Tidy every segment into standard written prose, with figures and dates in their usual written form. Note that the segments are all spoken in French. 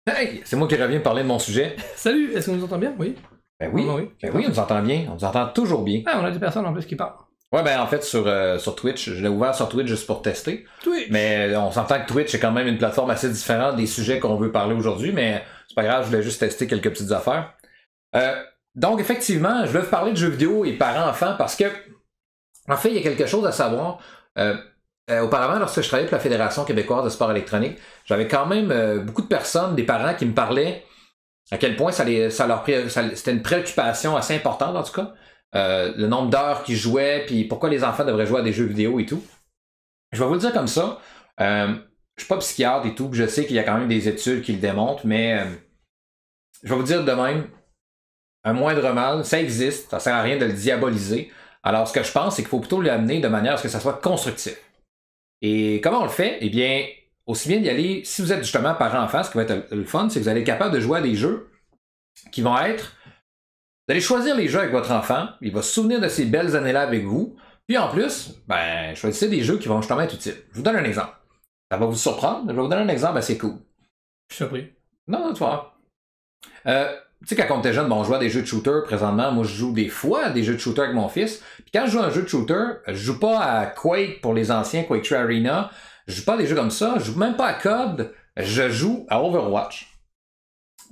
Hey, c'est moi qui reviens parler de mon sujet. Salut, est-ce qu'on nous entend bien? Oui. Ben oui, Ah, oui. ben oui, on nous entend bien, on nous entend toujours bien. Ah, on a des personnes en plus qui parlent. Ouais, ben en fait, sur Twitch, je l'ai ouvert sur Twitch juste pour tester. Twitch! Mais on s'entend que Twitch est quand même une plateforme assez différente des sujets qu'on veut parler aujourd'hui, mais c'est pas grave, je voulais juste tester quelques petites affaires. Donc, effectivement, je voulais vous parler de jeux vidéo et parents-enfants parce que, en fait, il y a quelque chose à savoir. Auparavant, lorsque je travaillais pour la Fédération québécoise de sport électronique, j'avais quand même beaucoup de personnes, des parents qui me parlaient à quel point c'était une préoccupation assez importante, en tout cas. Le nombre d'heures qu'ils jouaient, puis pourquoi les enfants devraient jouer à des jeux vidéo et tout. Je vais vous le dire comme ça. Je suis pas psychiatre et tout, je sais qu'il y a quand même des études qui le démontrent, mais je vais vous dire de même, un moindre mal, ça existe, ça sert à rien de le diaboliser. Alors ce que je pense, c'est qu'il faut plutôt l'amener de manière à ce que ça soit constructif. Et comment on le fait? Eh bien, aussi bien d'y aller, si vous êtes justement parent-enfant, ce qui va être le fun, c'est que vous allez être capable de jouer à des jeux qui vont être... Vous allez choisir les jeux avec votre enfant, il va se souvenir de ces belles années-là avec vous, puis en plus, ben, choisissez des jeux qui vont justement être utiles. Je vous donne un exemple. Ça va vous surprendre, je vais vous donner un exemple assez cool. Je suis surpris. Non, tu vois. Tu sais, quand on était jeune, bon, on jouait à des jeux de shooter. Présentement, moi, je joue des fois à des jeux de shooter avec mon fils. Puis quand je joue à un jeu de shooter, je joue pas à Quake pour les anciens, Quake 3 Arena. Je joue pas à des jeux comme ça. Je joue même pas à COD. Je joue à Overwatch.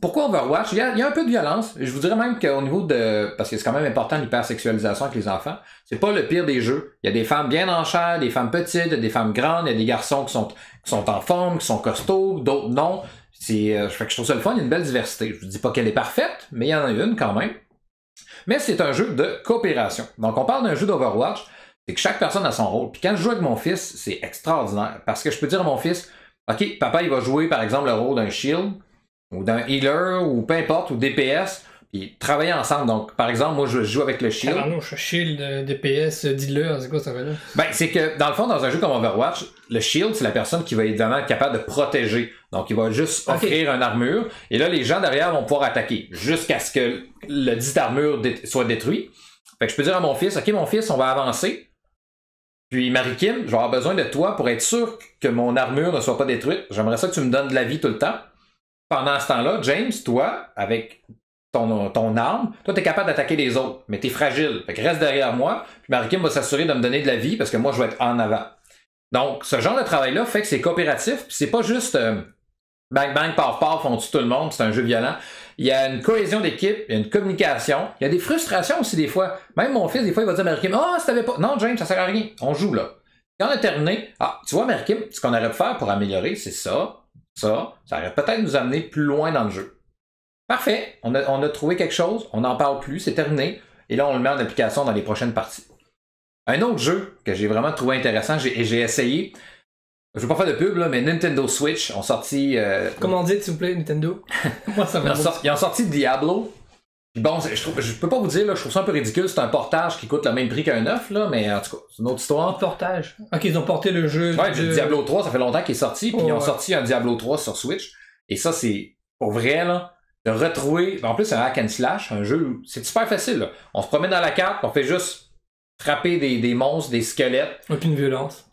Pourquoi Overwatch? Il y a un peu de violence. Je vous dirais même qu'au niveau de... Parce que c'est quand même important l'hypersexualisation avec les enfants. C'est pas le pire des jeux. Il y a des femmes bien en chair, des femmes petites, des femmes grandes, il y a des garçons qui sont en forme, qui sont costauds, d'autres non. Je trouve ça le fun, il y a une belle diversité. Je vous dis pas qu'elle est parfaite, mais il y en a une quand même. Mais c'est un jeu de coopération. Donc on parle d'un jeu d'Overwatch, c'est que chaque personne a son rôle. Puis quand je joue avec mon fils, c'est extraordinaire. Parce que je peux dire à mon fils, OK, papa il va jouer par exemple le rôle d'un shield, ou d'un healer, ou peu importe, ou DPS, puis travailler ensemble. Donc, par exemple, moi, je joue avec le shield. Tabarnouche, shield, DPS, dealer, c'est quoi ça fait là? Ben, c'est que, dans le fond, dans un jeu comme Overwatch, le shield, c'est la personne qui va être vraiment capable de protéger. Donc, il va juste offrir une armure, et là, les gens derrière vont pouvoir attaquer, jusqu'à ce que le dit armure soit détruit. Fait que je peux dire à mon fils, OK, mon fils, on va avancer. Puis, Marie-Kim, je vais avoir besoin de toi pour être sûr que mon armure ne soit pas détruite. J'aimerais ça que tu me donnes de la vie tout le temps. Pendant ce temps-là, James, toi, avec ton arme, toi, t'es capable d'attaquer les autres, mais t'es fragile. Fait que reste derrière moi, puis Marie-Kim va s'assurer de me donner de la vie parce que moi, je vais être en avant. Donc, ce genre de travail-là fait que c'est coopératif, puis c'est pas juste bang bang, paf paf, on tue tout le monde, c'est un jeu violent. Il y a une cohésion d'équipe, il y a une communication, il y a des frustrations aussi des fois. Même mon fils, des fois, il va dire à Marie-Kim, ah, si t'avais pas. Non, James, ça sert à rien. On joue là. Quand on a terminé, ah, tu vois, Marie-Kim, ce qu'on aurait pu faire pour améliorer, c'est ça. Ça aurait peut-être nous amener plus loin dans le jeu. Parfait, on a trouvé quelque chose, on n'en parle plus, c'est terminé, et là on le met en application dans les prochaines parties. Un autre jeu que j'ai vraiment trouvé intéressant, j'ai essayé, je veux pas faire de pub, là, mais Nintendo Switch ont sorti... Comment dire, s'il vous plaît, Nintendo? Moi, ça va. Ils ont sorti Diablo. Puis bon, je peux pas vous dire, là, je trouve ça un peu ridicule, c'est un portage qui coûte le même prix qu'un neuf, là, mais en tout cas, c'est une autre histoire. Portage. Ok, ils ont porté le jeu. Ouais, Diablo 3, ça fait longtemps qu'il est sorti, puis ils ont sorti un Diablo 3 sur Switch. Et ça, c'est pour vrai, là, de retrouver. En plus, c'est un hack and slash, un jeu où c'est super facile, là. On se promène dans la carte, on fait juste frapper des monstres, des squelettes. Aucune violence.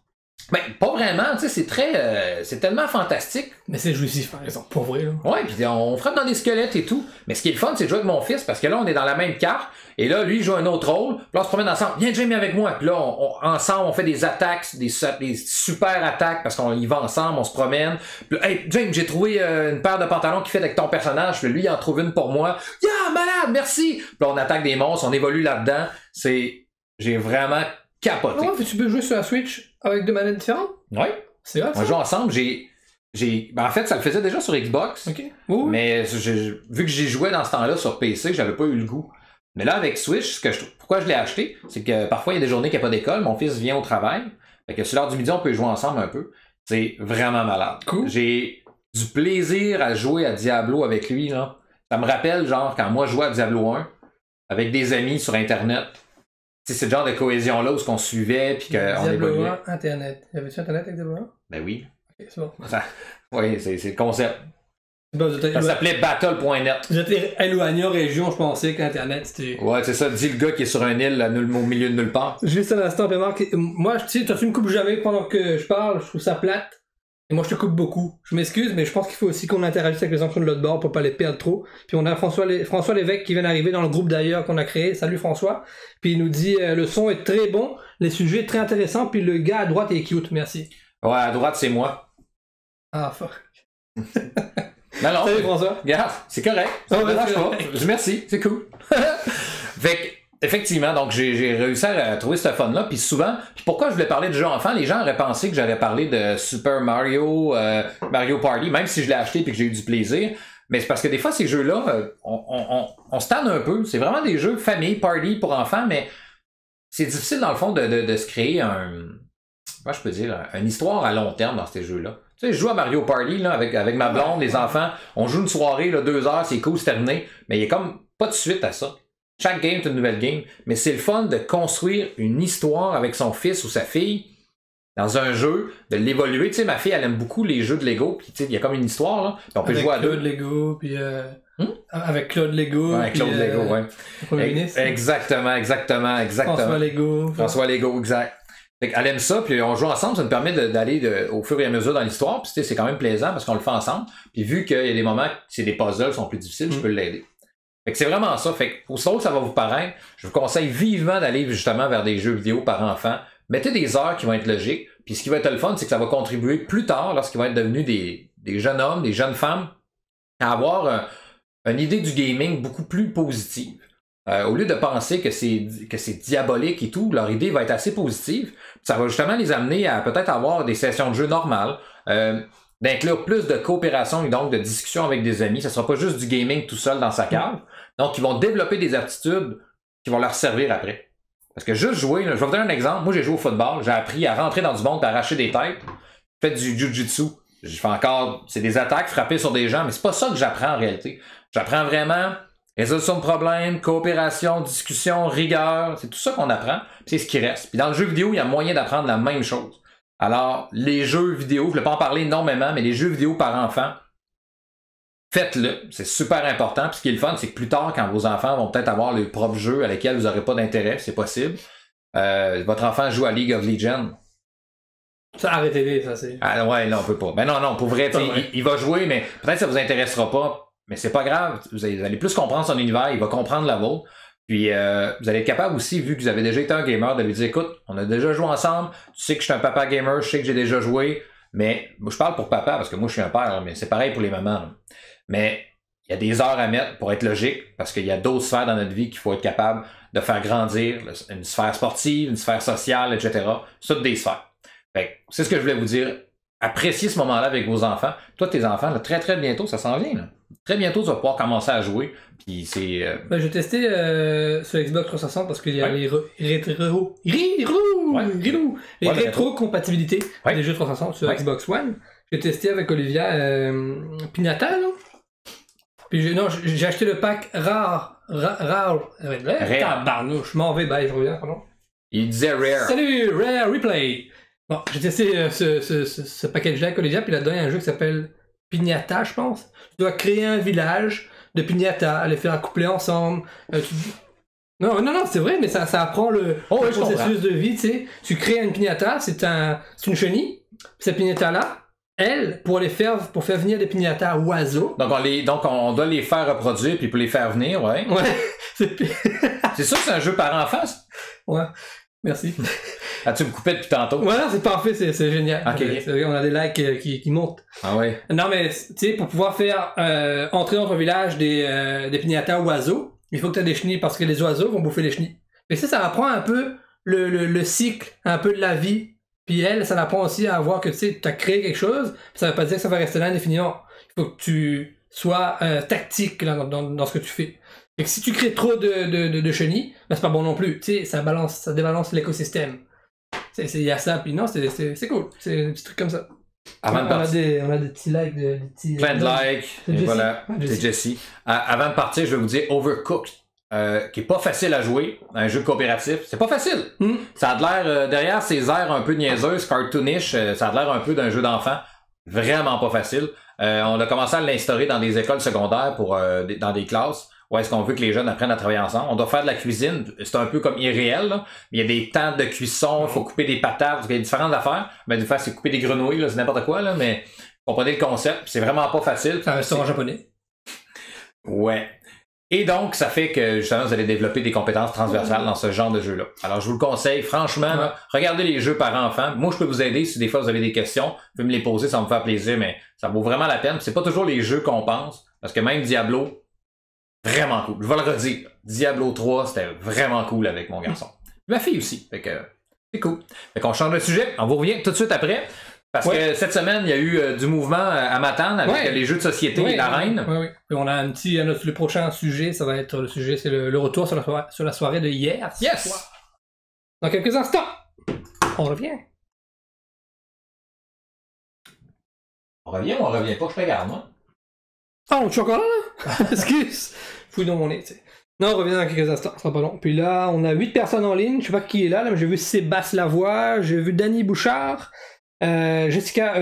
Ben, pas vraiment, tu sais, c'est très... c'est tellement fantastique. Mais c'est jouissif, par exemple, pour vrai, là. Ouais, puis on frappe dans des squelettes et tout. Mais ce qui est le fun, c'est de jouer avec mon fils, parce que là, on est dans la même carte, et là, lui, il joue un autre rôle, puis là, on se promène ensemble. Viens, Jamie, avec moi. Puis là, ensemble, on fait des attaques, des super attaques, parce qu'on y va ensemble, on se promène. Puis là, hey, James, j'ai trouvé une paire de pantalons qui fait avec ton personnage, puis lui, il en trouve une pour moi. Yeah, malade, merci! Puis là, on attaque des monstres, on évolue là-dedans. J'ai vraiment capoté. Ouais, tu peux jouer sur la Switch avec deux manettes différentes? Ouais. C'est vrai, ça? On joue ensemble, ben en fait, ça le faisait déjà sur Xbox. Ok. Oui. Mais vu que j'y jouais dans ce temps-là sur PC, j'avais pas eu le goût. Mais là, avec Switch, pourquoi je l'ai acheté, c'est que parfois, il y a des journées qu'il n'y a pas d'école, mon fils vient au travail. Fait que sur l'heure du midi, on peut jouer ensemble un peu. C'est vraiment malade. Cool. J'ai du plaisir à jouer à Diablo avec lui, là. Ça me rappelle, genre, quand moi je jouais à Diablo 1 avec des amis sur Internet. C'est le genre de cohésion-là où on se suivait puis qu'on évoluait. Diablo 1, Internet. Y avait-tu Internet avec Diablo 1? Ben oui. Ok, c'est bon. Oui, c'est le concept. Bon, Ça s'appelait Battle.net. J'étais éloigné région, je pensais qu'Internet c'était. Ouais, c'est ça. Dis le gars qui est sur un île au milieu de nulle part. Juste un instant, Pémar. Moi, tu sais, t'as-tu une coupe jamais pendant que je parle? Je trouve ça plate. Et moi, je te coupe beaucoup. Je m'excuse, mais je pense qu'il faut aussi qu'on interagisse avec les enfants de l'autre bord pour pas les perdre trop. Puis on a François Lévesque qui vient d'arriver dans le groupe d'ailleurs qu'on a créé. Salut François. Puis il nous dit le son est très bon, les sujets très intéressants, puis le gars à droite est cute. Merci. Ouais, à droite, c'est moi. Ah, fuck. Non, Salut François. Regarde, c'est correct. Ça me dérange pas. Merci, c'est cool. Fait que, effectivement, donc j'ai réussi à trouver ce fun-là. Puis souvent, puis pourquoi je voulais parler de jeux enfants, les gens auraient pensé que j'allais parler de Super Mario, Mario Party, même si je l'ai acheté et que j'ai eu du plaisir. Mais c'est parce que des fois, ces jeux-là, on se tanne un peu. C'est vraiment des jeux famille, party pour enfants, mais c'est difficile dans le fond de se créer moi je peux dire, une histoire à long terme dans ces jeux-là. Tu sais, je joue à Mario Party là, avec ma blonde, les enfants. On joue une soirée, là, 2 heures, c'est cool, c'est terminé. Mais il n'y a comme pas de suite à ça. Chaque game est une nouvelle game. Mais c'est le fun de construire une histoire avec son fils ou sa fille dans un jeu, de l'évoluer. Tu sais, ma fille, elle aime beaucoup les jeux de Lego. Puis tu sais, il y a comme une histoire, là. Puis on peut jouer à deux. Avec Claude Lego, puis avec Claude Lego. Ouais, avec Claude Lego, ouais. Exactement. François Lego. François Lego, exact. Fait qu'elle aime ça, puis on joue ensemble, ça nous permet d'aller au fur et à mesure dans l'histoire, puis c'est quand même plaisant parce qu'on le fait ensemble. Puis vu qu'il y a des moments que c'est des puzzles qui sont plus difficiles, je peux l'aider. Fait que c'est vraiment ça. Fait que pour ça que ça va vous paraître, je vous conseille vivement d'aller justement vers des jeux vidéo par enfant. Mettez des heures qui vont être logiques, puis ce qui va être le fun, c'est que ça va contribuer plus tard, lorsqu'ils vont être devenus des jeunes hommes, des jeunes femmes, à avoir une idée du gaming beaucoup plus positive. Au lieu de penser que c'est diabolique et tout, leur idée va être assez positive. Ça va justement les amener à peut-être avoir des sessions de jeu normales, d'inclure plus de coopération et donc de discussion avec des amis. Ça sera pas juste du gaming tout seul dans sa cave. Donc, ils vont développer des aptitudes qui vont leur servir après. Parce que juste jouer, là, je vais vous donner un exemple. Moi, j'ai joué au football, j'ai appris à rentrer dans du monde et à arracher des têtes. J'ai fait du jiu-jitsu. Je fais encore, c'est des attaques, frapper sur des gens, mais c'est pas ça que j'apprends en réalité. J'apprends vraiment résolution de problèmes, coopération, discussion, rigueur, c'est tout ça qu'on apprend, puis c'est ce qui reste. Puis dans le jeu vidéo, il y a moyen d'apprendre la même chose. Alors, les jeux vidéo, je ne vais pas en parler énormément, mais les jeux vidéo par enfant, faites-le, c'est super important. Puis ce qui est le fun, c'est que plus tard, quand vos enfants vont peut-être avoir leurs propres jeux à lesquels vous n'aurez pas d'intérêt, c'est possible, votre enfant joue à League of Legends. Ça, arrêtez-les, ça c'est... Ah ouais, là, on peut pas. Mais non, pour vrai, il va jouer, mais peut-être que ça vous intéressera pas. Mais c'est pas grave, vous allez plus comprendre son univers, il va comprendre la vôtre. Puis vous allez être capable aussi, vu que vous avez déjà été un gamer, de lui dire écoute, on a déjà joué ensemble, tu sais que je suis un papa gamer, je sais que j'ai déjà joué, mais moi, je parle pour papa parce que moi je suis un père, mais c'est pareil pour les mamans. Là. Mais il y a des heures à mettre pour être logique, parce qu'il y a d'autres sphères dans notre vie qu'il faut être capable de faire grandir, une sphère sportive, une sphère sociale, etc. C'est toutes des sphères. Fait c'est ce que je voulais vous dire. Appréciez ce moment-là avec vos enfants. Toi, tes enfants, là, très très bientôt, ça s'en vient. Là. Très bientôt, tu vas pouvoir commencer à jouer. Puis c'est. Ben, j'ai testé sur Xbox 360 parce qu'il y a les rétro-compatibilités des jeux 360 sur Xbox One. J'ai testé avec Olivia Pignata, là. Puis j'ai acheté le pack rare. Tabarnouche, je m'en vais, bye, je reviens, pardon. Il disait Rare. Salut, Rare Replay. Bon, j'ai testé ce package-là avec Olivia, puis là-dedans, il y a un jeu qui s'appelle Pignata, je pense. Tu dois créer un village de Pignata, les faire accoupler ensemble. Non, c'est vrai, mais ça apprend le processus de vie, tu sais. Tu crées une Pignata, c'est une chenille. Cette Pignata-là, elle, pour faire venir des Pignata oiseaux. Donc on doit les faire reproduire, puis pour les faire venir, ouais. Ouais. C'est ça, c'est un jeu par enfant? Ouais. Merci. Ah, tu me coupais depuis tantôt? Ouais, c'est parfait, c'est génial. Okay. On a des likes qui montent. Ah ouais? Non, mais, tu sais, pour pouvoir faire entrer dans ton village des pignata oiseaux, il faut que tu aies des chenilles parce que les oiseaux vont bouffer les chenilles. Et ça apprend un peu le cycle, un peu de la vie. Puis elle, ça apprend aussi à voir que, tu sais, tu as créé quelque chose, ça veut pas dire que ça va rester là indéfiniment. Il faut que tu sois tactique là, dans ce que tu fais. Et que si tu crées trop de chenilles, ben c'est pas bon non plus. Tu sais, ça débalance l'écosystème. Il y a ça, puis non, c'est cool. C'est des petits trucs comme ça. Avant de partir, on a des petits likes. Plein de likes. Et voilà, c'est Jesse. Avant de partir, je vais vous dire Overcooked, qui est pas facile à jouer, un jeu coopératif. C'est pas facile. Ça a de l'air, derrière ces airs un peu niaiseuses, cartoonish, ça a de l'air un peu d'un jeu d'enfant. Vraiment pas facile. On a commencé à l'instaurer dans des écoles secondaires dans des classes où est-ce qu'on veut que les jeunes apprennent à travailler ensemble. On doit faire de la cuisine, c'est un peu comme irréel, là. Il y a des temps de cuisson, il faut couper des patates, il y a différentes affaires. Ben, des fois, c'est couper des grenouilles, là, c'est n'importe quoi, là, mais comprenez le concept, c'est vraiment pas facile. C'est un restaurant japonais. Ouais. Et donc, ça fait que, justement, vous allez développer des compétences transversales dans ce genre de jeu-là. Alors, je vous le conseille, franchement, là, regardez les jeux par enfant. Moi, je peux vous aider si des fois vous avez des questions. Vous pouvez me les poser, ça va me faire plaisir, mais ça vaut vraiment la peine. C'est pas toujours les jeux qu'on pense, parce que même Diablo, vraiment cool. Je vais le redire. Diablo 3, c'était vraiment cool avec mon garçon. Ma fille aussi. Fait que, c'est cool. Fait qu'on change de sujet. On vous revient tout de suite après. Parce que cette semaine, il y a eu du mouvement à Matane avec les jeux de société et la reine. Oui. Et on a le prochain sujet, ça va être le sujet, c'est le retour sur la soirée de hier. Yes! Dans quelques instants, on revient. On revient ou on revient pas? Je te regarde, moi. Ah, on est encore là? Excuse! Fouille dans mon nez, tu sais. Non, on revient dans quelques instants, ça sera pas long. Puis là, on a 8 personnes en ligne, je sais pas qui est là, mais j'ai vu Sébastien Lavoie, j'ai vu Danny Bouchard, Jessica,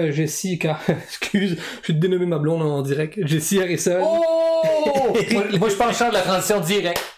excuse, je vais te dénommer ma blonde en direct. Jessie Harrison. Oh! moi, je pense que je de la transition directe.